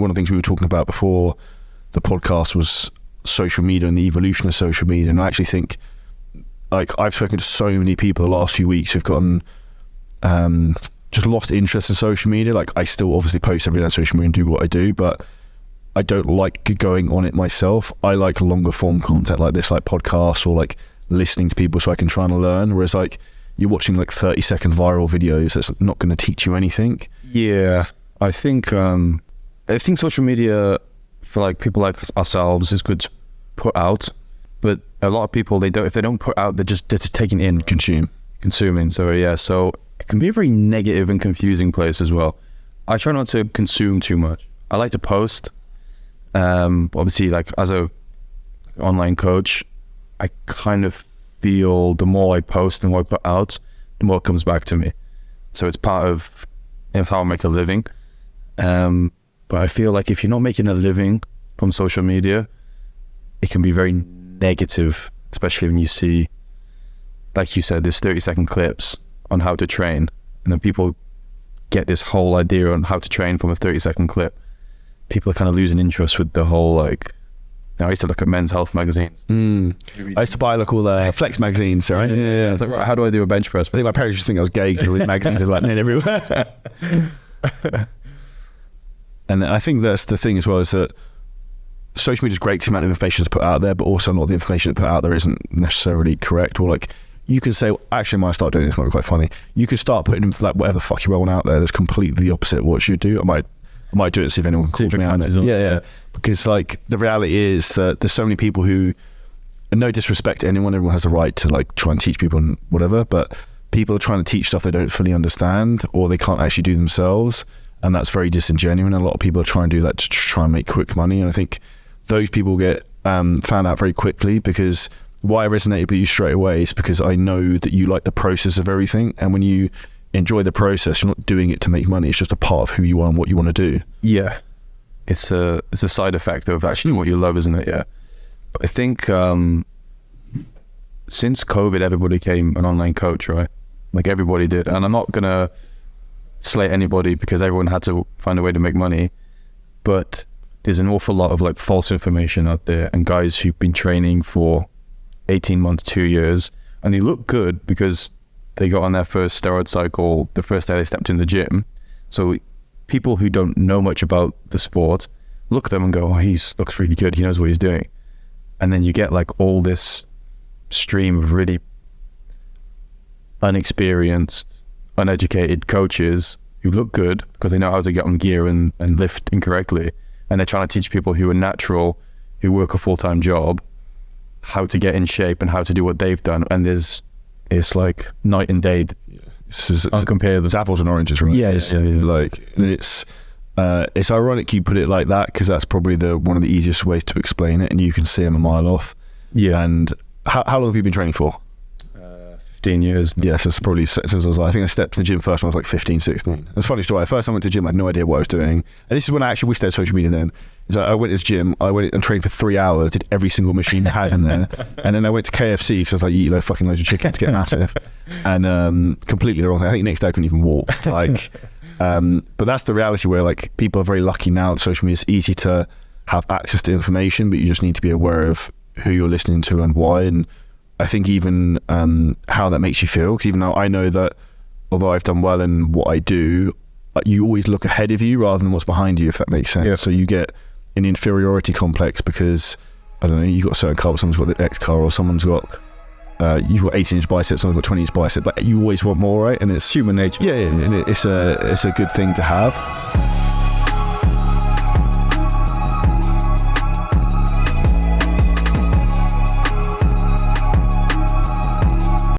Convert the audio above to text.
one of the things we were talking about before the podcast was social media and the evolution of social media. And I actually think, like, I've spoken to so many people the last few weeks who've gotten just lost interest in social media. Like, I still obviously post every day on social media and do what I do, but I don't like going on it myself. I like longer form content like this, like podcasts, or like listening to people so I can try and learn. Whereas like you're watching like 30-second viral videos that's not going to teach you anything. Yeah, I think social media for like people like ourselves is good to put out, but a lot of people, if they don't put out, they're just taking in, consuming. So yeah, so it can be a very negative and confusing place as well. I try not to consume too much. I like to post. Obviously, like as a online coach, I kind of feel the more I post and more I put out, the more it comes back to me. So it's part of how I make a living. But I feel like if you're not making a living from social media, it can be very negative, especially when you see, like you said, there's 30-second clips on how to train, and then people get this whole idea on how to train from a 30-second clip. People are kind of losing interest with the whole, like, I used to look at Men's Health magazines. I used to buy like all the Flex magazines, right? Yeah. It's like, right, how do I do a bench press? I think my parents used to think I was gay because all these magazines are like everywhere. And I think that's the thing as well, is that social media is great because the amount of information is put out there, but also a lot of the information that's put out there isn't necessarily correct. Or like, you could say, well, actually, I might start doing this, might be quite funny. You could start putting like whatever the fuck you want out there that's completely the opposite of what you do. I might do it, see if anyone calls me out. Yeah. Because like the reality is that there's so many people who, and no disrespect to anyone, everyone has the right to like try and teach people and whatever, but people are trying to teach stuff they don't fully understand or they can't actually do themselves. And that's very disingenuous. And a lot of people are trying to do that to try and make quick money. And I think those people get found out very quickly, because why I resonated with you straight away is because I know that you like the process of everything. And when you enjoy the process, you're not doing it to make money. It's just a part of who you are and what you want to do. Yeah. It's a side effect of actually what you love, isn't it? Yeah. But I think since COVID, everybody became an online coach, right? Like everybody did. And I'm not going to slate anybody because everyone had to find a way to make money. But there's an awful lot of like false information out there, and guys who've been training for 18 months, 2 years, and they look good because they got on their first steroid cycle the first day they stepped in the gym. So people who don't know much about the sport look at them and go, oh, he looks really good, he knows what he's doing. And then you get like all this stream of really unexperienced, uneducated coaches who look good because they know how to get on gear and lift incorrectly. And they're trying to teach people who are natural, who work a full-time job, how to get in shape and how to do what they've done. And it's like night and day. It's apples and oranges, right? Yeah. Like it's ironic you put it like that, because that's probably one of the easiest ways to explain it, and you can see them a mile off. Yeah. And how long have you been training for? 15 years. Yes, it's probably since I was like, I think I stepped in the gym first when I was like 15, 16. It's a funny story. First time I went to the gym, I had no idea what I was doing. And this is when I actually wished I had social media then. Is I went to this gym, I went and trained for 3 hours, did every single machine they had in there. And then I went to KFC because I was like, you eat fucking loads of chicken to get massive. And completely the wrong thing. I think next day I couldn't even walk. Like, but that's the reality where like people are very lucky now that social media is easy to have access to information, but you just need to be aware of who you're listening to and why. And I think even how that makes you feel, because even though I know that although I've done well in what I do, you always look ahead of you rather than what's behind you, if that makes sense. Yeah. So you get an inferiority complex because, I don't know, you've got a certain car, but someone's got the X car, or someone's got, you've got 18-inch biceps, someone's got 20-inch bicep, but you always want more, right? And it's human nature. Yeah, and it's a good thing to have.